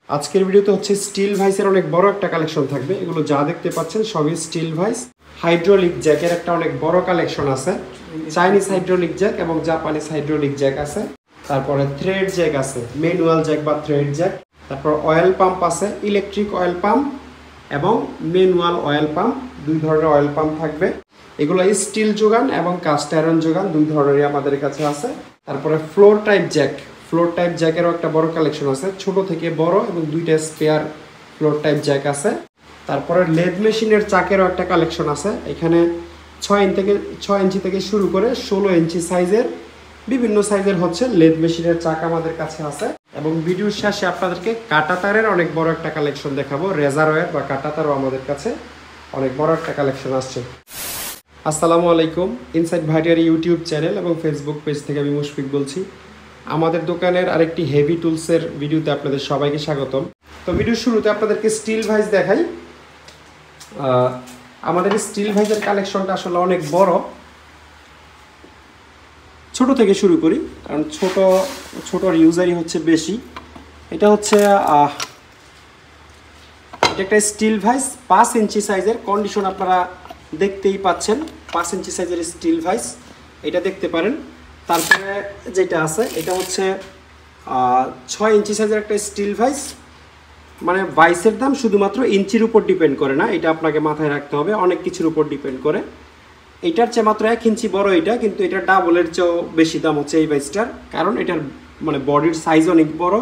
আজকের ভিডিওতে হচ্ছে স্টিল ভাইসের অনেক বড় একটা কালেকশন থাকবে। এগুলো যা দেখতে পাচ্ছেন সবই স্টিল ভাইস। হাইড্রোলিক জ্যাকের একটা অনেক বড় কালেকশন আছে। চাইনিজ হাইড্রোলিক জ্যাক এবং জাপানিজ হাইড্রোলিক জ্যাক আছে। তারপরে থ্রেড জ্যাক আছে, ম্যানুয়াল জ্যাক বা থ্রেড জ্যাক। তারপর অয়েল পাম্প আছে, ইলেকট্রিক অয়েল পাম্প এবং ম্যানুয়াল অয়েল পাম্প। দুই ধরনের অয়েল পাম্প থাকবে। এগুলো স্টিল যোগান এবং কাস্ট আয়রন যোগান দুই ধরনেরই আমাদের কাছে আছে। তারপরে floor type jack, floor type জ্যাকেরও একটা বড় কালেকশন আছে, ছোট থেকে বড় এবং দুইটা স্পেয়ার ফ্লোর টাইপ জ্যাক আছে। তারপরে লেদ মেশিনের চাকেরও একটা কালেকশন আছে। এখানে 6 ইঞ্চি থেকে শুরু করে 16 ইঞ্চি সাইজের বিভিন্ন সাইজের হচ্ছে লেদ মেশিনের চাক আমাদের কাছে আছে। এবং ভিডিওর শেষে আপনাদেরকে কাটা তারের অনেক বড় একটা কালেকশন দেখাবো। রেজার ওয়্যার বা কাটা তারও আমাদের কাছে অনেক বড় একটা কালেকশন আসছে। আসসালামু আলাইকুম, ইনসাইড ভাইটিয়ার ইউটিউব চ্যানেল এবং ফেসবুক পেজ থেকে আমি মুশফিক বলছি। আমাদের দোকানের আরেকটি হেভি টুলসের ভিডিওতে আপনাদের সবাইকে স্বাগতম। তো ভিডিওর শুরুতে আপনাদেরকে স্টিল ভাইস দেখাই। আমাদের স্টিল ভাইসের কালেকশনটা আসলে অনেক বড়। ছোট থেকে শুরু করি, কারণ ছোটর ইউজারই হচ্ছে বেশি। এটা হচ্ছে এটা একটা স্টিল ভাইস 5 ইঞ্চি সাইজের। কন্ডিশন আপনারা দেখতেই পাচ্ছেন, 5 ইঞ্চি সাইজের স্টিল ভাইস, এটা দেখতে পারেন। তারপরে যেটা আছে এটা হচ্ছে 6 ইঞ্চি সাইজের একটা স্টিল ভাইস। মানে ভাইসের দাম শুধুমাত্র ইঞ্চির উপর ডিপেন্ড করে না, এটা আপনাকে মাথায় রাখতে হবে, অনেক কিছুর উপর ডিপেন্ড করে। এইটার চেয়ে মাত্র 1 ইঞ্চি বড় এটা, কিন্তু এটা ডাবলের চেয়েও বেশি দাম হচ্ছে এই ভাইসটার, কারণ এটার মানে বডির সাইজ অনেক বড়,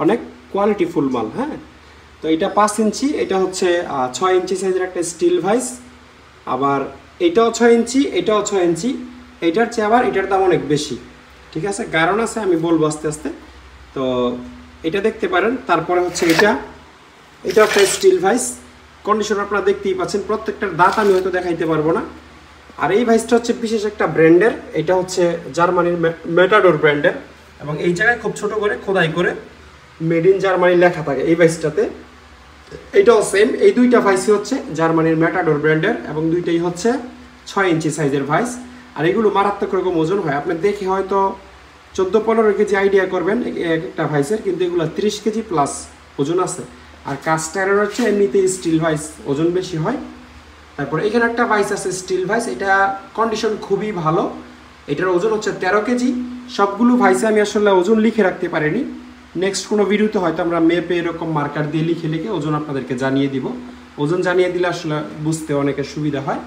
অনেক কোয়ালিটিফুল মাল। হ্যাঁ, তো এটা 5 ইঞ্চি, এটা হচ্ছে 6 ইঞ্চি সাইজের একটা স্টিল ভাইস। আবার এটাও 6 ইঞ্চি, এটাও 6 ইঞ্চি। এটার চেয়ে আবার এটার দাম অনেক বেশি, ঠিক আছে, কারণ আছে, আমি বলবো আস্তে আস্তে। তো এটা দেখতে পারেন। তারপরে হচ্ছে এটা একটা স্টিল ভাইস। কন্ডিশন আপনারা দেখতেই পাচ্ছেন, প্রত্যেকটার দাঁত আমি হয়তো দেখাইতে পারবো না। আর এই ভাইসটা হচ্ছে বিশেষ একটা ব্র্যান্ডের, এটা হচ্ছে জার্মানির মেটাডোর ব্র্যান্ডের, এবং এই জায়গায় খুব ছোট করে খোদাই করে মেড ইন জার্মানি লেখা থাকে এই ভাইসটাতে। এটাও সেম, এই দুইটা ভাইসই হচ্ছে জার্মানির মেটাডোর ব্র্যান্ডের এবং দুইটাই হচ্ছে 6 ইঞ্চি সাইজের ভাইস। আর এগুলো মারাত্মক রকম ওজন হয়, আপনি দেখে হয়তো 14-15 কেজি আইডিয়া করবেন একটা ভাইসের, কিন্তু এগুলো 30 কেজি প্লাস ওজন আছে। আর কাস্ট আয়রন হচ্ছে এমনিতেই স্টিল ভাইস ওজন বেশি হয়। তারপর এখানে একটা ভাইস আছে স্টিল ভাইস, এটা কন্ডিশন খুবই ভালো, এটার ওজন হচ্ছে 13 কেজি। সবগুলো ভাইসে আমি আসলে ওজন লিখে রাখতে পারিনি, নেক্সট কোনো ভিডিওতে হয়তো আমরা মেপে এরকম মার্কার দিয়ে লিখে ওজন আপনাদেরকে জানিয়ে দিব। ওজন জানিয়ে দিলে আসলে বুঝতে অনেকের সুবিধা হয়।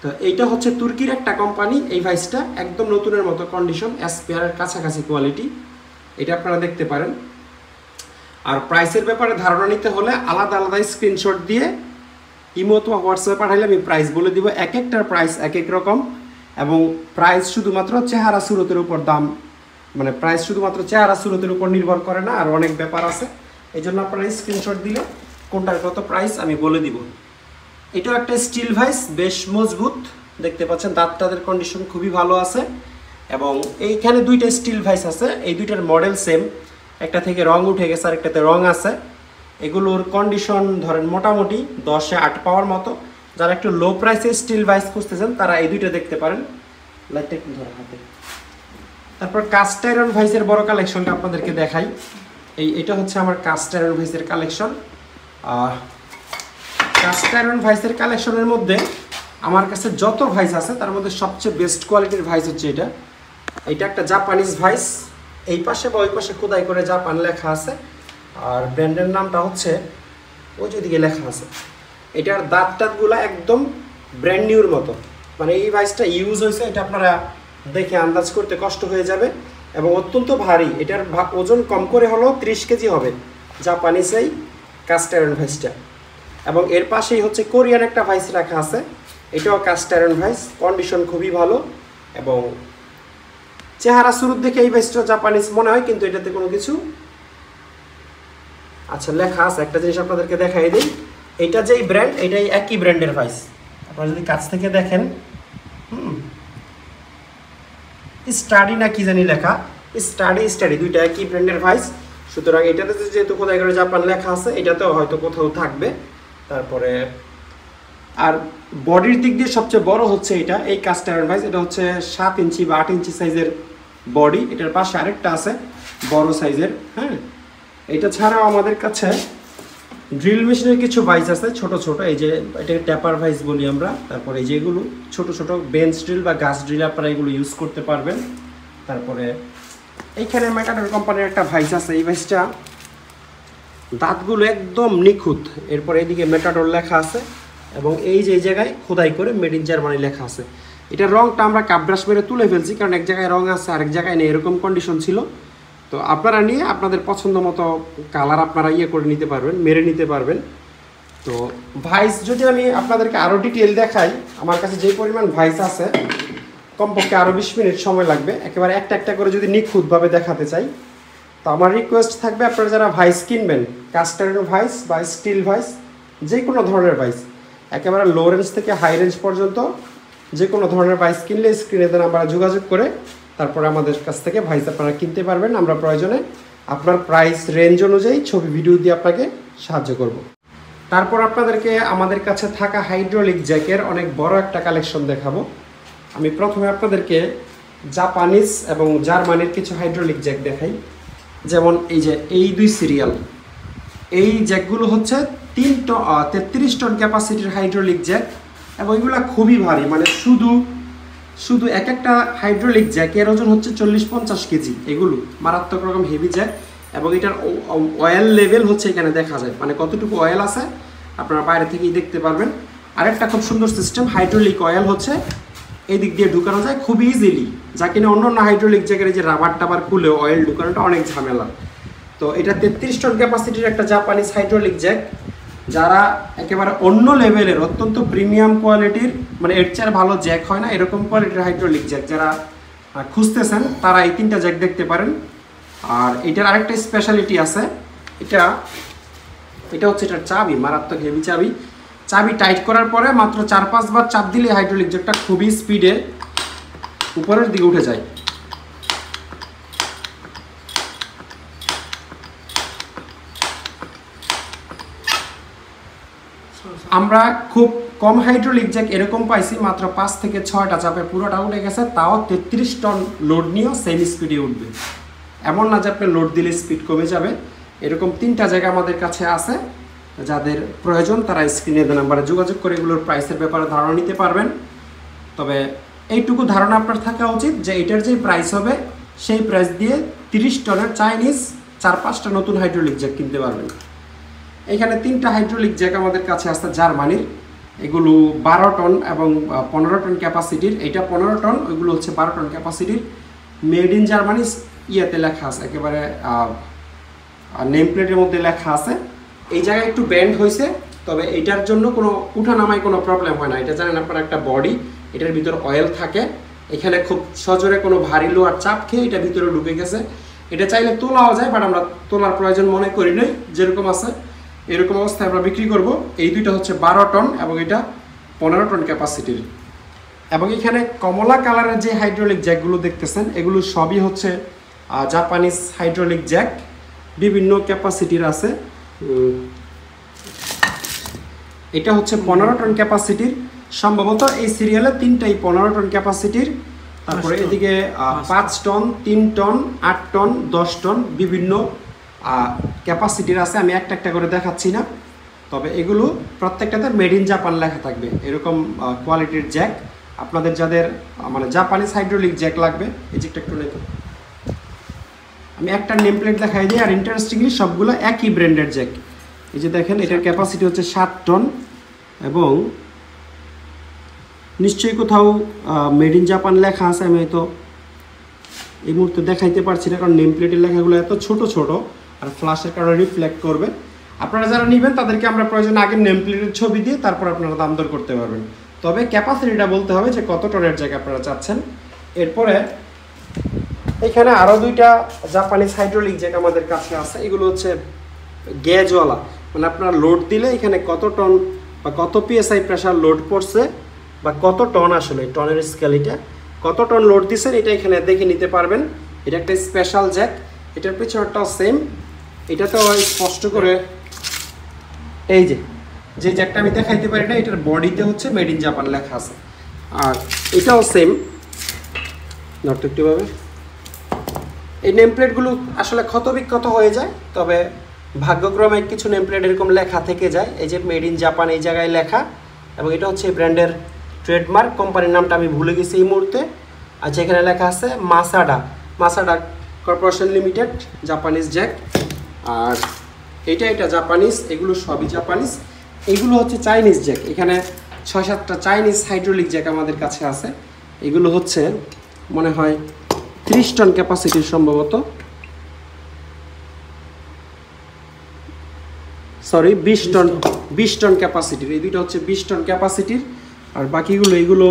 তো এইটা হচ্ছে তুর্কির একটা কোম্পানি, এই ভাইসটা একদম নতুনের মতো কন্ডিশন, স্পেয়ারের কাছাকাছি কোয়ালিটি, এটা আপনারা দেখতে পারেন। আর প্রাইসের ব্যাপারে ধারণা নিতে হলে আলাদা আলাদা স্ক্রিনশট দিয়ে ইমো অথবা হোয়াটসঅ্যাপে পাঠাইলে আমি প্রাইস বলে দিব। এক একটার প্রাইস এক এক রকম, এবং প্রাইস শুধুমাত্র চেহারা সুরতের উপর দাম, মানে প্রাইস শুধুমাত্র চেহারা সুরতের উপর নির্ভর করে না, আর অনেক ব্যাপার আছে। এই জন্য আপনারা স্ক্রিনশট দিলে কোনটার কত প্রাইস আমি বলে দিব। এটাও একটা স্টিল ভাইস, বেশ মজবুত, দেখতে পাচ্ছেন দাঁতটাদের কন্ডিশন খুবই ভালো আছে। এবং এইখানে দুইটা স্টিল ভাইস আছে, এই দুইটার মডেল সেম, একটা থেকে রং উঠে গেছে আর একটাতে রং আছে। এগুলোর কন্ডিশন ধরেন মোটামুটি 10-এ 8 পাওয়ার মতো। যারা একটু লো প্রাইসে স্টিল ভাইস খুঁজতেছেন তারা এই দুইটা দেখতে পারেন। লাইটটা একটু ধরে হাতে। তারপর কাস্ট আয়রন ভাইসের বড় কালেকশনটা আপনাদেরকে দেখাই। এটা হচ্ছে আমার কাস্ট আয়রন ভাইসের কালেকশন। কাস্ট আয়রন ভাইসের কালেকশনের মধ্যে আমার কাছে যত ভাইস আছে তার মধ্যে সবচেয়ে বেস্ট কোয়ালিটির ভাইস হচ্ছে এটা একটা জাপানিজ ভাইস। এই পাশে বা ওই পাশে খোদাই করে জাপান লেখা আছে, আর ব্র্যান্ডের নামটা হচ্ছে ওই যেদিকে লেখা আছে। এটার দাঁতগুলো একদম ব্র্যান্ড নিউর মতো, মানে এই ভাইসটা ইউজ হয়েছে, এটা আপনারা দেখে আন্দাজ করতে কষ্ট হয়ে যাবে, এবং অত্যন্ত ভারী। এটার ওজন কম করে হলেও 30 কেজি হবে জাপানিজ এই কাস্ট আয়রন ভাইসটা। এবং এর পাশেই হচ্ছে কোরিয়ান একটা ভাইস রাখা আছে, এটাও কাস্ট আয়রন ভাইস, কন্ডিশন খুবই ভালো। এবং চেহারা শুরুর দেখে এই ভাইসটা জাপানিজ মনে হয়, কিন্তু এটাতে কোনো কিছু আচ্ছা লেখা আছে। একটা জিনিস আপনাদেরকে দেখাই দিই, এটা যেই ব্র্যান্ড, এটাই একই ব্র্যান্ডের ভাইস। আপনারা যদি কাছ থেকে দেখেন, স্টাডি না কি জানি লেখা, স্টাডি দুইটা একই ব্র্যান্ডের ভাইস। সুতরাং এটাতে যেহেতু খোদাই করে জাপান লেখা আছে, এটাতেও হয়তো কোথাও থাকবে। তারপরে আর বডির দিক দিয়ে সবচেয়ে বড় হচ্ছে এটা, এই কাস্ট আয়রন ভাইস। এটা হচ্ছে 7 ইঞ্চি বা 8 ইঞ্চি সাইজের বডি। এটার পাশে আরেকটা আছে বড় সাইজের। হ্যাঁ, এটা ছাড়াও আমাদের কাছে ড্রিল মেশিনের কিছু ভাইস আছে ছোট ছোট, এই যে এটাকে ট্যাপার ভাইস বলি আমরা। তারপরে এই যেগুলো ছোট ছোট বেঞ্চ ড্রিল বা গাছ ড্রিল আপনারা এগুলো ইউজ করতে পারবেন। তারপরে এইখানে ম্যাটাডোর কোম্পানির একটা ভাইস আছে, এই ভাইসটা দাঁতগুলো একদম নিখুঁত। এরপরে এইদিকে ম্যাটাডোর লেখা আছে এবং এই যে জায়গায় খোদাই করে মেড ইন জার্মানি লেখা আছে। এটার রংটা আমরা কাপব্রাশ মেরে তুলে ফেলছি, কারণ এক জায়গায় রং আছে আরেক জায়গায় নেই, এরকম কন্ডিশন ছিল। তো আপনারা নিয়ে আপনাদের পছন্দ মতো কালার আপনারা করে নিতে পারবেন, মেরে নিতে পারবেন। তো ভাইস যদি আমি আপনাদেরকে আরও ডিটেল দেখাই, আমার কাছে যে পরিমাণ ভাইস আছে কমপক্ষে আরও 20 মিনিট সময় লাগবে একেবারে একটা একটা করে যদি নিখুঁতভাবে দেখাতে চাই। তো আমার রিকোয়েস্ট থাকবে, আপনারা যারা ভাইস কিনবেন, কাস্টারের ভাইস বা স্টিল ভাইস, যে কোনো ধরনের ভাইস, একেবারে লো রেঞ্জ থেকে হাই রেঞ্জ পর্যন্ত যে কোনো ধরনের ভাইস কিনলে স্ক্রিনে দেন আমরা যোগাযোগ করে তারপরে আমাদের কাছ থেকে ভাইস আপনারা কিনতে পারবেন। আমরা প্রয়োজনে আপনার প্রাইস রেঞ্জ অনুযায়ী ছবি ভিডিও দিয়ে আপনাকে সাহায্য করব। তারপর আপনাদেরকে আমাদের কাছে থাকা হাইড্রোলিক জ্যাকের অনেক বড় একটা কালেকশন দেখাবো। আমি প্রথমে আপনাদেরকে জাপানিজ এবং জার্মানির কিছু হাইড্রোলিক জ্যাক দেখাই। যেমন এই যে এই 2 সিরিয়াল, এই জ্যাকগুলো হচ্ছে 33 টন ক্যাপাসিটির হাইড্রোলিক জ্যাক এবং এগুলো খুবই ভারী, মানে শুধু এক একটা হাইড্রোলিক জ্যাকের ওজন হচ্ছে 40-50 কেজি। এগুলো মারাত্মক রকম হেভি জ্যাক এবং এটার অয়েল লেভেল হচ্ছে এখানে দেখা যায়, মানে কতটুকু অয়েল আছে আপনারা বাইরে থেকেই দেখতে পারবেন। আরেকটা খুব সুন্দর সিস্টেম, হাইড্রোলিক অয়েল হচ্ছে এই দিক দিয়ে ঢুকানো যায় খুব ইজিলি, যা কিনা অন্য হাইড্রোলিক জ্যাকের যে রাবার টাবার খুলে অয়েল ঢুকানোটা অনেক ঝামেলা। তো এটা 33 টন ক্যাপাসিটির একটা জাপানিজ হাইড্রোলিক জ্যাক। যারা একেবারে অন্য লেভেলের অত্যন্ত প্রিমিয়াম কোয়ালিটির, মানে এর চেয়ে ভালো জ্যাক হয় না এরকম কোয়ালিটির হাইড্রোলিক জ্যাক যারা খুঁজতেছেন, তারা এই 3টা জ্যাক দেখতে পারেন। আর এটার আরেকটা স্পেশালিটি আছে, এটা হচ্ছে এটার চাবি, মারাত্মক হেভি চাবি। চাবি টাইট করার পরে মাত্র 4-5 বার চাপ দিলে হাইড্রোলিক জ্যাকটা খুবই স্পিডে উপরের দিকে উঠে যায়। আমরা খুব কম হাইড্রোলিক জ্যাক এরকম পাইছি মাত্র 5 থেকে 6টা চাপে পুরোটা উঠে গেছে, তাও 33 টন লোড নিয়েও সেম স্পিডে উঠবে। এমন না যে আপনি লোড দিলে স্পিড কমে যাবে। এরকম 3টা জায়গা আমাদের কাছে আছে, যাদের প্রয়োজন তারা স্ক্রিনে দেওয়া নাম্বারে যোগাযোগ করে এগুলোর প্রাইসের ব্যাপারে ধারণা নিতে পারবেন। তবে এইটুকু ধারণা আপনার থাকা উচিত যে এটার যে প্রাইস হবে সেই প্রাইস দিয়ে 30 টনের চাইনিজ 4-5টা নতুন হাইড্রোলিক জ্যাক কিনতে পারবেন। এখানে 3টা হাইড্রোলিক জ্যাক আমাদের কাছে আছে জার্মানির, এগুলো 12 টন এবং 15 টন ক্যাপাসিটির। এটা 15 টন, ওইগুলো হচ্ছে 12 টন ক্যাপাসিটির। মেড ইন জার্মানি ইয়েতে লেখা আছে, একেবারে নেম প্লেটের মধ্যে লেখা আছে। এই জায়গায় একটু ব্যান্ড হয়েছে, তবে এটার জন্য কোনো উঠানামায় কোনো প্রবলেম হয় না। এটা জানেন আপনার একটা বডি, এটার ভিতর অয়েল থাকে, এখানে খুব সজোরে কোনো ভারী লোহার চাপ খেয়ে এটা ভিতরে ঢুকে গেছে। এটা চাইলে তোলাও যায়, বাট আমরা তোলার প্রয়োজন মনে করি নাই, যেরকম আছে এরকম অবস্থায় আমরা বিক্রি করব। এই দুইটা হচ্ছে 12 টন এবং এটা 15 টন ক্যাপাসিটির। এবং এখানে কমলা কালারের যে হাইড্রোলিক জ্যাকগুলো দেখতেছেন, এগুলো সবই হচ্ছে জাপানিজ হাইড্রোলিক জ্যাক, বিভিন্ন ক্যাপাসিটির আছে। এটা হচ্ছে 15 টন ক্যাপাসিটির, সম্ভবত এই সিরিয়ালে 3টাই 15 টন ক্যাপাসিটির। তারপরে এদিকে 5 টন, 3 টন, 8 টন, 10 টন বিভিন্ন ক্যাপাসিটির আছে। আমি একটা একটা করে দেখাচ্ছি না, তবে এগুলো প্রত্যেকটাতে মেড ইন জাপান লেখা থাকবে। এরকম কোয়ালিটির জ্যাক আপনাদের যাদের মানে জাপানিজ হাইড্রোলিক জ্যাক লাগবে, এই জ্যাকটা একটু নেই, আমি একটা নেম প্লেট দেখাই দিই। আর ইন্টারেস্টিংলি সবগুলো একই ব্র্যান্ডের জ্যাক। এই যে দেখেন, এটার ক্যাপাসিটি হচ্ছে 7 টন এবং নিশ্চয়ই কোথাও মেড ইন জাপান লেখা আছে। আমি হয়তো এই মুহূর্তে দেখাইতে পারছি না, কারণ নেম প্লেটের লেখাগুলো এত ছোট ছোট আর ফ্ল্যাশের কারণে রিফ্লেক্ট করবে। আপনারা যারা নেবেন তাদেরকে আমরা প্রয়োজন আগে নেম প্লেটের ছবি দিয়ে তারপর আপনারা দাম দর করতে পারবেন। তবে ক্যাপাসিটিটা বলতে হবে যে কত টনের জ্যাক আপনারা চাচ্ছেন। এরপরে এখানে আরও 2টা জাপানিজ হাইড্রোলিক জ্যাক আমাদের কাছে আছে। এগুলো হচ্ছে গেজওয়ালা, মানে আপনার লোড দিলে এখানে কত টন বা কত পিএসআই প্রেশার লোড পড়ছে বা কত টন, আসলে টনের স্কেলিটা কত টন লোড দিচ্ছেন এটা এখানে দেখে নিতে পারবেন। এটা একটা স্পেশাল জ্যাক, এটার পিছনটাও সেম। এটাতেও স্পষ্ট করে এই যে জ্যাকটা আমি দেখাইতে পারি না, এটার বডিতে হচ্ছে মেড ইন জাপান লেখা আছে। আর এটাও সেম, নট একটুভাবে এই নেম প্লেটগুলো আসলে ক্ষত বিক্ষত হয়ে যায়, তবে ভাগ্যক্রমে কিছু নেম প্লেট এরকম লেখা থেকে যায়। এই যে মেড ইন জাপান এই জায়গায় লেখা, এবং এটা হচ্ছে ব্র্যান্ডের ট্রেডমার্ক। কোম্পানির নামটা আমি ভুলে গেছি এই মুহূর্তে। আচ্ছা, এখানে লেখা আছে মাসাডা কর্পোরেশন লিমিটেড জাপানিজ জ্যাক। আর এটা জাপানিজ, এগুলো সবই জাপানিজ। এগুলো হচ্ছে চাইনিজ জ্যাক। এখানে 6-7টা চাইনিজ হাইড্রোলিক জ্যাক আমাদের কাছে আছে। এগুলো হচ্ছে মনে হয় 30 টন ক্যাপাসিটির, সম্ভবত 20 টন ক্যাপাসিটির। এই দুটো হচ্ছে 20 টন ক্যাপাসিটির, আর বাকিগুলো এইগুলো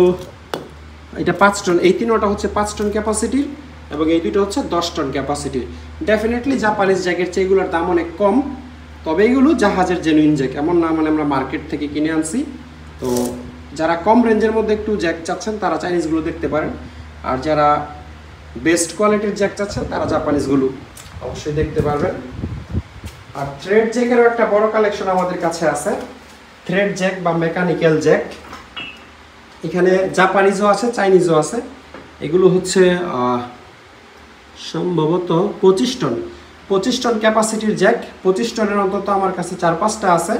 এটা 5 টন। এই তিনটা হচ্ছে 5 টন ক্যাপাসিটির, এবং এই দুটো হচ্ছে 10 টন ক্যাপাসিটির। ডেফিনেটলি জাপানিজ জ্যাকের চেয়ে এগুলোর দাম অনেক কম, তবে এগুলো জাহাজের জেনুইন জ্যাক, এমন না মানে আমরা মার্কেট থেকে কিনে আনছি। তো যারা কম রেঞ্জের মধ্যে একটু জ্যাক চাচ্ছেন তারা চাইনিজগুলো দেখতে পারেন, আর যারা বেস্ট কোয়ালিটির জ্যাক চাচ্ছেন তারা জাপানিজগুলো অবশ্যই দেখতে পারবেন। আর থ্রেড জ্যাকেরও একটা বড় কালেকশন আমাদের কাছে আছে। থ্রেড জ্যাক বা মেকানিক্যাল জ্যাক, এখানে জাপানিজও আছে, চাইনিজও আছে। এগুলো হচ্ছে সম্ভবত 25 টন ক্যাপাসিটির জ্যাক। 25 টনের অন্তত আমার কাছে 4-5টা আছে।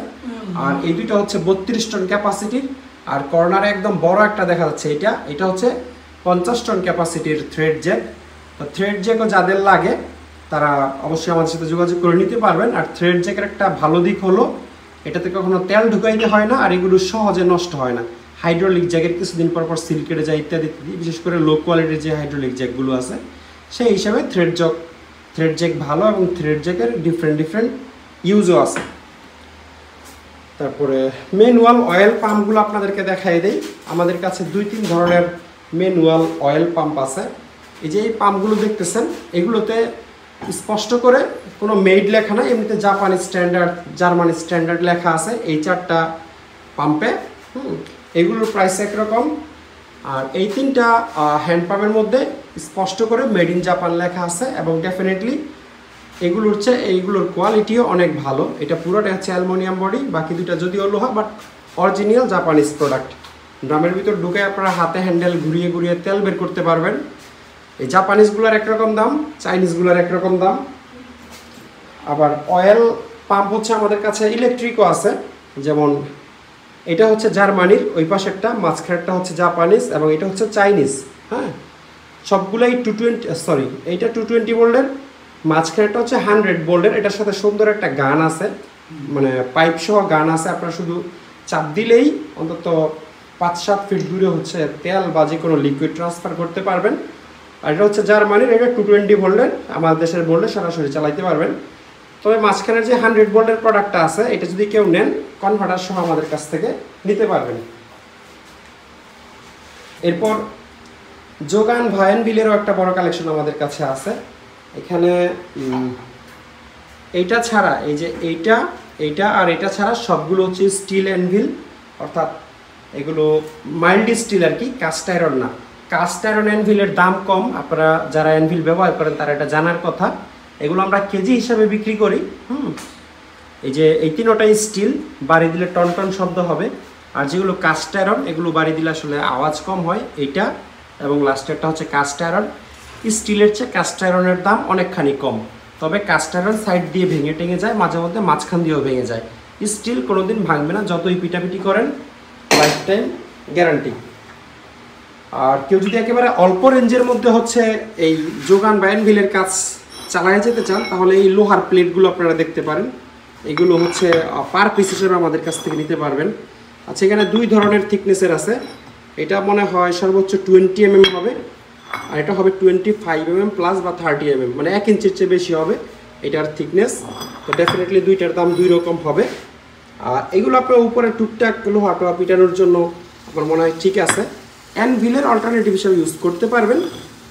আর এই দুটো হচ্ছে 32 টন ক্যাপাসিটির, আর কর্নারে একদম বড় একটা দেখা যাচ্ছে, এটা হচ্ছে 50 টন ক্যাপাসিটির থ্রেড জ্যাক। তো থ্রেড জ্যাকও যাদের লাগে তারা অবশ্যই আমাদের সাথে যোগাযোগ করে নিতে পারবেন। আর থ্রেড জ্যাকের একটা ভালো দিক হলো এটাতে কখনো তেল ঢুকাইতে হয় না, আর এগুলো সহজে নষ্ট হয় না। হাইড্রোলিক জ্যাকের কিছুদিন পর সিল কেটে যায় ইত্যাদি, বিশেষ করে লো কোয়ালিটির যে হাইড্রোলিক জ্যাকগুলো আছে সেই হিসাবে থ্রেড জ্যাক ভালো, এবং থ্রেড জ্যাকের ডিফারেন্ট ইউজও আছে। তারপরে ম্যানুয়াল অয়েল পাম্পগুলো আপনাদেরকে দেখাই দেই। আমাদের কাছে 2-3 ধরনের ম্যানুয়াল অয়েল পাম্প আছে। এই যে এই পাম্পগুলো দেখতেছেন, এগুলোতে স্পষ্ট করে কোনো মেড লেখা না, এমনিতে জাপানি স্ট্যান্ডার্ড, জার্মানি স্ট্যান্ডার্ড লেখা আছে এই 4টা পাম্পে। এগুলোর প্রাইস একরকম। আর এই 3টা হ্যান্ড পাম্পের মধ্যে স্পষ্ট করে মেড ইন জাপান লেখা আছে, এবং ডেফিনেটলি এগুলোর চেয়ে এইগুলোর কোয়ালিটিও অনেক ভালো। এটা পুরোটা হচ্ছে অ্যালুমিনিয়াম বডি, বাকি দুটা যদিও লোহা, বাট অরিজিনাল জাপানিজ প্রোডাক্ট। ড্রামের ভিতর ঢুকে আপনারা হাতে হ্যান্ডেল ঘুরিয়ে ঘুরিয়ে তেল বের করতে পারবেন। এই জাপানিজগুলোর একরকম দাম, চাইনিজগুলোর একরকম দাম। আবার অয়েল পাম্প হচ্ছে আমাদের কাছে ইলেকট্রিকও আছে, যেমন এটা হচ্ছে জার্মানির, ওই পাশেরটা মাঝখানেরটা হচ্ছে জাপানিজ, এবং এটা হচ্ছে চাইনিজ। হ্যাঁ, সবগুলোই 220, এইটা 220 ভোল্টের, মাঝখানেরটা হচ্ছে 100 ভোল্টের। এটার সাথে সুন্দর একটা গান আছে, মানে পাইপ সহ গান আছে। আপনারা শুধু চাপ দিলেই অন্তত 5-7 ফিট দূরে হচ্ছে তেল বা যে কোনো লিকুইড ট্রান্সফার করতে পারবেন। আর এটা হচ্ছে জার্মানির, এটা 220 ভোল্টের, আমাদের দেশের ভোল্টে সরাসরি চালাইতে পারবেন। তবে মাঝখানের যে 100 ভোল্টের প্রোডাক্টটা আছে, এটা যদি কেউ নেন কনভার্টার সহ আমাদের কাছ থেকে নিতে পারবেন। এরপর যোগান ভায়ান বিলেরও একটা বড় কালেকশন আমাদের কাছে আছে। এখানে এইটা ছাড়া, এই যে এইটা আর এটা ছাড়া সবগুলো হচ্ছে স্টিল অ্যানভিল, অর্থাৎ এগুলো মাইল্ড স্টিল আর কি, কাস্ট আয়রন না। কাস্ট আয়রন অ্যানভিলের দাম কম, আপনারা যারা অ্যানভিল ব্যবহার করেন তারা এটা জানার কথা। এগুলো আমরা কেজি হিসাবে বিক্রি করি। এই যে এই 3টাই স্টিল, বাড়ি দিলে টন টন শব্দ হবে। আর যেগুলো কাস্ট আয়রন, এগুলো বাড়ি দিলে আসলে আওয়াজ কম হয়। এইটা এবং লাস্টেরটা হচ্ছে কাস্ট আয়রন। স্টিলের চেয়ে কাস্ট আয়রনের দাম অনেকখানি কম, তবে কাস্ট আয়রন সাইড দিয়ে ভেঙে টেঙে যায়, মাঝে মধ্যে মাঝখান দিয়েও ভেঙে যায়। স্টিল কোনোদিন ভাঙবে না, যতই পিটাপিটি করেন, লাইফ টাইম গ্যারান্টি। আর কেউ যদি একেবারে অল্প রেঞ্জের মধ্যে হচ্ছে এই যোগান বা অ্যানভিলের কাজ চালায় যেতে চান, তাহলে এই লোহার প্লেটগুলো আপনারা দেখতে পারেন। এগুলো হচ্ছে পার পিস হিসেবে আমাদের কাছ থেকে নিতে পারবেন। আচ্ছা, এখানে 2 ধরনের থিকনেসের আছে। এটা মনে হয় সর্বোচ্চ 20 mm হবে, আর এটা হবে 25 mm প্লাস বা 30 mm, মানে 1 ইঞ্চির চেয়ে বেশি হবে এটার থিকনেস। তো ডেফিনেটলি দুইটার দাম 2 রকম হবে। আর এগুলো আপনার উপরে টুকটাক লোহা টোয়া পিটানোর জন্য আমার মনে হয় ঠিক আছে। অ্যানভিলের অল্টারনেটিভ হিসেবে ইউজ করতে পারবেন,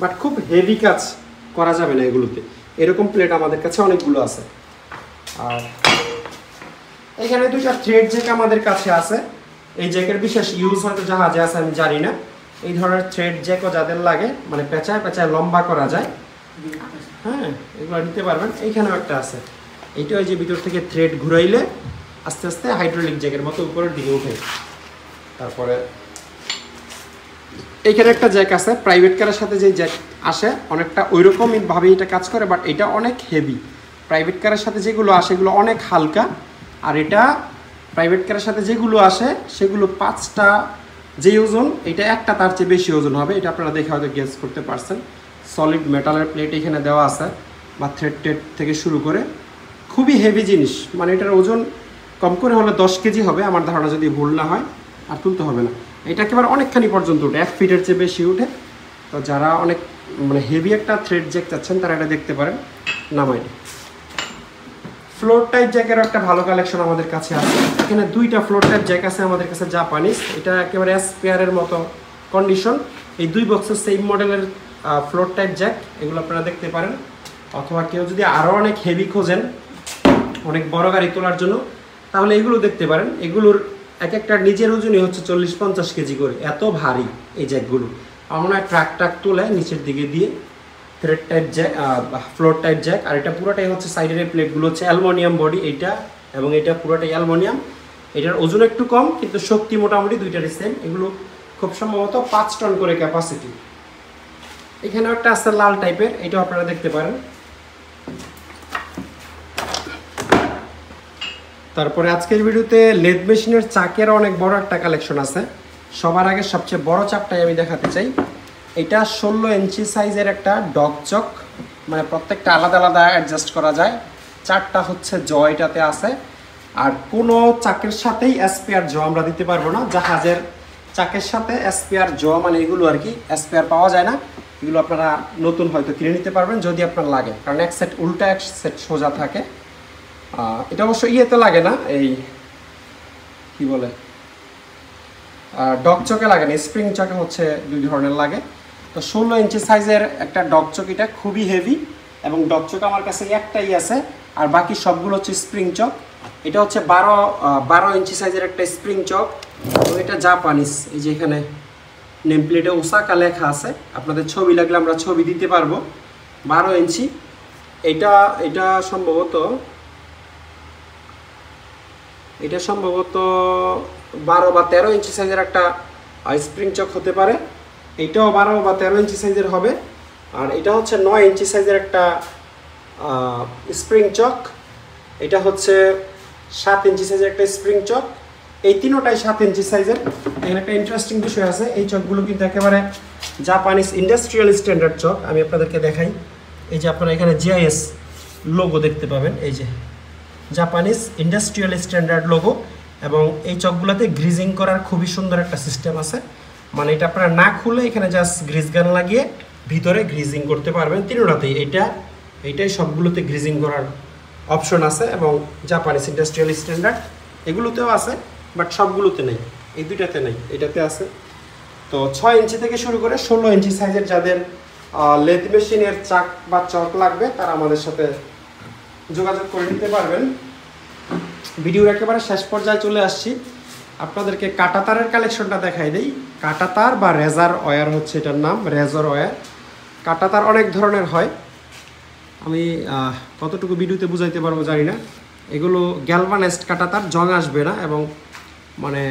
বাট খুব হেভি কাজ করা যাবে না এগুলোতে। এরকম প্লেট আমাদের কাছে অনেকগুলো আছে। আর এখানে 2টা থ্রেড জ্যাক আমাদের কাছে আছে। এই জ্যাকের বিশেষ ইউজ হয়তো জাহাজে আছে, আমি জানি না। এই ধরনের থ্রেড জ্যাকও যাদের লাগে, মানে পেঁচায় পেঁচায় লম্বা করা যায়, হ্যাঁ, এগুলো নিতে পারবেন। এইখানেও একটা আছে, এইটা ওই যে ভিতর থেকে থ্রেড ঘুরাইলে আস্তে আস্তে হাইড্রোলিক জ্যাকের মতো উপরের দিকে উঠে। তারপরে এইখানে একটা জ্যাক আছে, প্রাইভেট কারের সাথে যে জ্যাক আসে অনেকটা ওইরকমই ভাবে এটা কাজ করে, বাট এটা অনেক হেভি। প্রাইভেট কারের সাথে যেগুলো আসে এগুলো অনেক হালকা, আর এটা প্রাইভেট কারের সাথে যেগুলো আসে সেগুলো 5টা যে ওজন, এটা একটা তার চেয়ে বেশি ওজন হবে। এটা আপনারা দেখে হয়তো গেস করতে পারছেন। সলিড মেটালের প্লেট এখানে দেওয়া আছে, বা থ্রেড টেড থেকে শুরু করে খুবই হেভি জিনিস। মানে এটার ওজন কম করে হলে 10 কেজি হবে আমার ধারণা, যদি ভুল না হয়, আর তুলতে হবে না। এটা একেবারে অনেকখানি পর্যন্ত উঠে, 1 ফিটের চেয়ে বেশি উঠে। তো যারা অনেক মানে হেভি একটা থ্রেড জ্যাক চাচ্ছেন তারা এটা দেখতে পারেন, নামাই। ফ্লোর টাইপ জ্যাকেরও একটা ভালো কালেকশন আমাদের কাছে আছে। এখানে 2টা ফ্লোর টাইপ জ্যাক আছে আমাদের কাছে, জাপানিজ। এটা একেবারে স্পেয়ারের মতো কন্ডিশন। এই 2 বক্সের সেম মডেলের ফ্লোর টাইপ জ্যাক, এগুলো আপনারা দেখতে পারেন। অথবা কেউ যদি আরও অনেক হেভি খোঁজেন, অনেক বড় গাড়ি তোলার জন্য, তাহলে এগুলো দেখতে পারেন। এগুলোর এক একটা নিজের ওজনই হচ্ছে 40-50 কেজি করে, এত ভারী এই জ্যাকগুলো। আমরা ট্রাক ট্রাক তুলে নিচের দিকে দিয়ে thread type jack, floor type jack. আর এটা পুরোটাই হচ্ছে সাইডের প্লেটগুলো হচ্ছে অ্যালুমিনিয়াম বডি, এইটা এবং এটা পুরোটাই অ্যালুমিনিয়াম। এটার ওজন একটু কম, কিন্তু শক্তি মোটামুটি দুইটারই সেম। এগুলো খুব সম্ভবত 5 টন করে ক্যাপাসিটি। এখানে একটা আছে লাল টাইপের, এটাও আপনারা দেখতে পারেন। তারপরে আজকের ভিডিওতে লেদ মেশিনের চাকের অনেক বড় একটা কালেকশন আছে। সবার আগে সবচেয়ে বড় চাপটাই আমি দেখাতে চাই। এটা 16 ইঞ্চি সাইজের একটা ডগ চক, মানে প্রত্যেকটা আলাদা আলাদা অ্যাডজাস্ট করা যায়। 4টা হচ্ছে জ এটাতে আছে। আর কোনো চাকের সাথেই স্পেয়ার জ আমরা দিতে পারবো না। জাহাজের চাকের সাথে স্পেয়ার জ, মানে এগুলো আর কি স্পেয়ার পাওয়া যায় না। এগুলো আপনারা নতুন হয়তো কিনে নিতে পারবেন যদি আপনার লাগে, কারণ এক সেট উল্টা এক সেট সোজা থাকে। এটা অবশ্য ইয়েতে লাগে না, এই কি বলে ডগ চকে লাগে না, স্প্রিং চকে হচ্ছে 2 ধরনের লাগে। তো 16 ইঞ্চি সাইজের একটা ডগ চক, এটা খুবই হেভি। এবং ডগ চক আমার কাছে একটাই আছে, আর বাকি সবগুলো হচ্ছে স্প্রিং চক। এটা হচ্ছে 12 ইঞ্চি সাইজের একটা স্প্রিং চক, এবং এটা জাপানিজ। এই যে এখানে নেম প্লেটে ওসাকা লেখা আছে, আপনাদের ছবি লাগলে আমরা ছবি দিতে পারবো। 12 ইঞ্চি। এটা সম্ভবত 12 বা 13 ইঞ্চি সাইজের একটা স্প্রিং চক হতে পারে। এইটাও 12 বা 13 ইঞ্চি সাইজের হবে। আর এটা হচ্ছে 9 ইঞ্চি সাইজের একটা স্প্রিং চক। এটা হচ্ছে 7 ইঞ্চি সাইজের একটা স্প্রিং চক। এই তিনোটাই 7 ইঞ্চি সাইজের। এখানে একটা ইন্টারেস্টিং বিষয় আছে, এই চকগুলো কিন্তু একেবারে জাপানিজ ইন্ডাস্ট্রিয়াল স্ট্যান্ডার্ড চক। আমি আপনাদেরকে দেখাই। এই যে আপনারা এখানে জিআইএস লোগো দেখতে পাবেন, এই যে জাপানিজ ইন্ডাস্ট্রিয়াল স্ট্যান্ডার্ড লোগো। এবং এই চকগুলোতে গ্রিজিং করার খুবই সুন্দর একটা সিস্টেম আছে। মানে এটা আপনারা না খুলে এখানে জাস্ট গ্রিজ গান লাগিয়ে ভিতরে গ্রিজিং করতে পারবেন তিনোটাতেই। এইটাই সবগুলোতে গ্রিজিং করার অপশন আছে, এবং জাপানিজ ইন্ডাস্ট্রিয়াল স্ট্যান্ডার্ড এগুলোতেও আছে, বাট সবগুলোতে নেই, এই দুইটাতে নেই, এটাতে আছে। তো 6 ইঞ্চি থেকে শুরু করে 16 ইঞ্চি সাইজের যাদের লেদ মেশিনের চাক বা চক লাগবে তারা আমাদের সাথে যোগাযোগ করে নিতে পারবেন। ভিডিওর একেবারে শেষ পর্যায়ে চলে আসছি। আপনাদেরকে কাঁটাতারের কালেকশনটা দেখাই দেই। কাঁটাতার বা রেজার ওয়্যার হচ্ছে এটার নাম, রেজার ওয়্যার। কাঁটাতার অনেক ধরনের হয়, আমি কতটুকু ভিডিওতে বুঝাইতে পারবো জানি না। এগুলো গ্যালভানাইজড কাঁটাতার, জং আসবে না। এবং মানে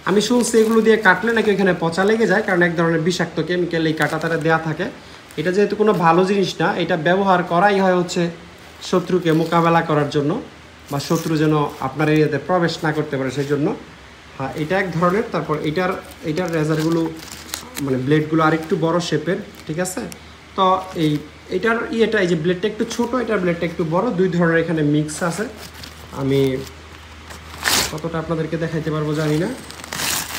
আমি শুনছি এগুলো দিয়ে কাটলে নাকি ওইখানে পচা লেগে যায়, কারণ এক ধরনের বিষাক্ত কেমিক্যাল এই কাঁটাতারে দেওয়া থাকে। এটা যেহেতু কোনো ভালো জিনিস না, এটা ব্যবহার করাই হয় হচ্ছে শত্রুকে মোকাবেলা করার জন্য, বা শত্রু যেন আপনার এরিয়াতে প্রবেশ না করতে পারে সেই জন্য। হ্যাঁ, এটা এক ধরনের। তারপর এইটার রেজারগুলো মানে ব্লেডগুলো আরেকটু বড় শেপের, ঠিক আছে। তো এইটার এই যে ব্লেডটা একটু ছোট, এটার ব্লেডটা একটু বড়, 2 ধরনের এখানে মিক্স আছে। আমি কতটা আপনাদেরকে দেখাইতে পারবো জানি না।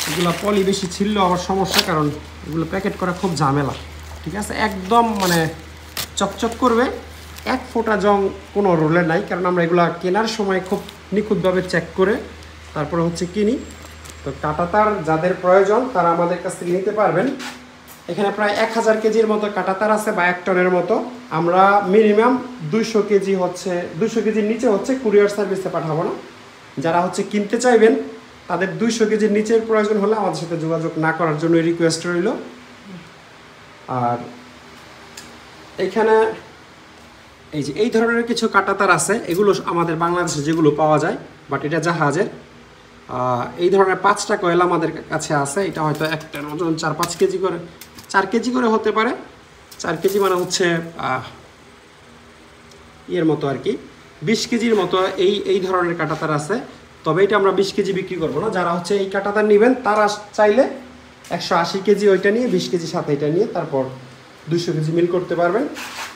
এগুলো পলি বেশি ছিললেও আবার সমস্যা, কারণ এগুলো প্যাকেট করা খুব ঝামেলা, ঠিক আছে। একদম মানে চকচক করবে, 1 ফোঁটা জং কোনো রোলে নাই, কারণ আমরা এগুলো কেনার সময় খুব নিখুঁতভাবে চেক করে তারপরে হচ্ছে কিনি। তো কাঁটাতার যাদের প্রয়োজন তারা আমাদের কাছ থেকে নিতে পারবেন। এখানে প্রায় 1000 কেজির মতো কাঁটাতার আছে, বা 1 টনের মতো। আমরা মিনিমাম 200 কেজির নিচে হচ্ছে কুরিয়ার সার্ভিসে পাঠাবো না। যারা হচ্ছে কিনতে চাইবেন তাদের 200 কেজির নিচের প্রয়োজন হলে আমাদের সাথে যোগাযোগ না করার জন্য রিকোয়েস্ট রইল। আর এইখানে এই ধরনের কিছু কাঁটাতার আছে, এগুলো আমাদের বাংলাদেশে যেগুলো পাওয়া যায়, বাট এটা জাহাজের। এই ধরনের 5টা কয়েল আমাদের কাছে আছে। এটা হয়তো একটার ওজন 4-5 কেজি করে, 4 কেজি করে হতে পারে। 4 কেজি মানে হচ্ছে এর মতো আর কি, 20 কেজির মতো এই ধরনের কাঁটাতার আছে। তবে এটা আমরা 20 কেজি বিক্রি করবো না। যারা হচ্ছে এই কাঁটাতার নেবেন তারা চাইলে 180 কেজি ওইটা নিয়ে, 20 কেজি সাথে এটা নিয়ে তারপর 200 কেজি মিল করতে পারবেন।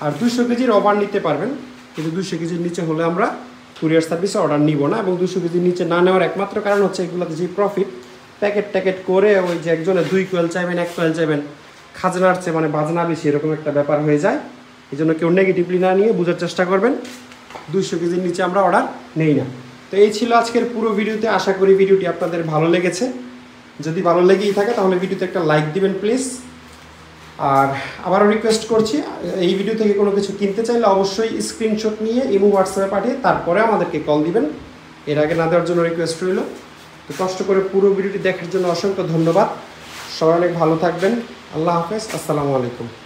আর 200 কেজির ওভার নিতে পারবেন, কিন্তু 200 কেজির নিচে হলে আমরা কুরিয়ার সার্ভিসে অর্ডার নিব না। এবং 200 কেজির নিচে না নেওয়ার একমাত্র কারণ হচ্ছে এগুলোতে যে প্রফিট, প্যাকেট করে ওই যে একজনে 2 কোয়েল চাইবেন, 1 কোয়েল চাইবেন, খাজনার চেয়ে মানে বাজনা বেশি, এরকম একটা ব্যাপার হয়ে যায়। এই জন্য কেউ নেগেটিভলি না নিয়ে বোঝার চেষ্টা করবেন, 200 কেজির নিচে আমরা অর্ডার নেই না। তো এই ছিল আজকের পুরো ভিডিওতে। আশা করি ভিডিওটি আপনাদের ভালো লেগেছে। যদি ভালো লেগেই থাকে তাহলে ভিডিওতে একটা লাইক দিবেন প্লিজ। আর আবারও রিকোয়েস্ট করছি, এই ভিডিও থেকে কোনো কিছু কিনতে চাইলে অবশ্যই স্ক্রিনশট নিয়ে ইমো হোয়াটসঅ্যাপে পাঠিয়ে তারপরে আমাদেরকে কল দিবেন। এর আগে না দেওয়ার জন্য রিকোয়েস্ট রইল। তো কষ্ট করে পুরো ভিডিওটি দেখার জন্য অসংখ্য ধন্যবাদ। সবাই অনেক ভালো থাকবেন। আল্লাহ হাফেজ, আসসালামু আলাইকুম।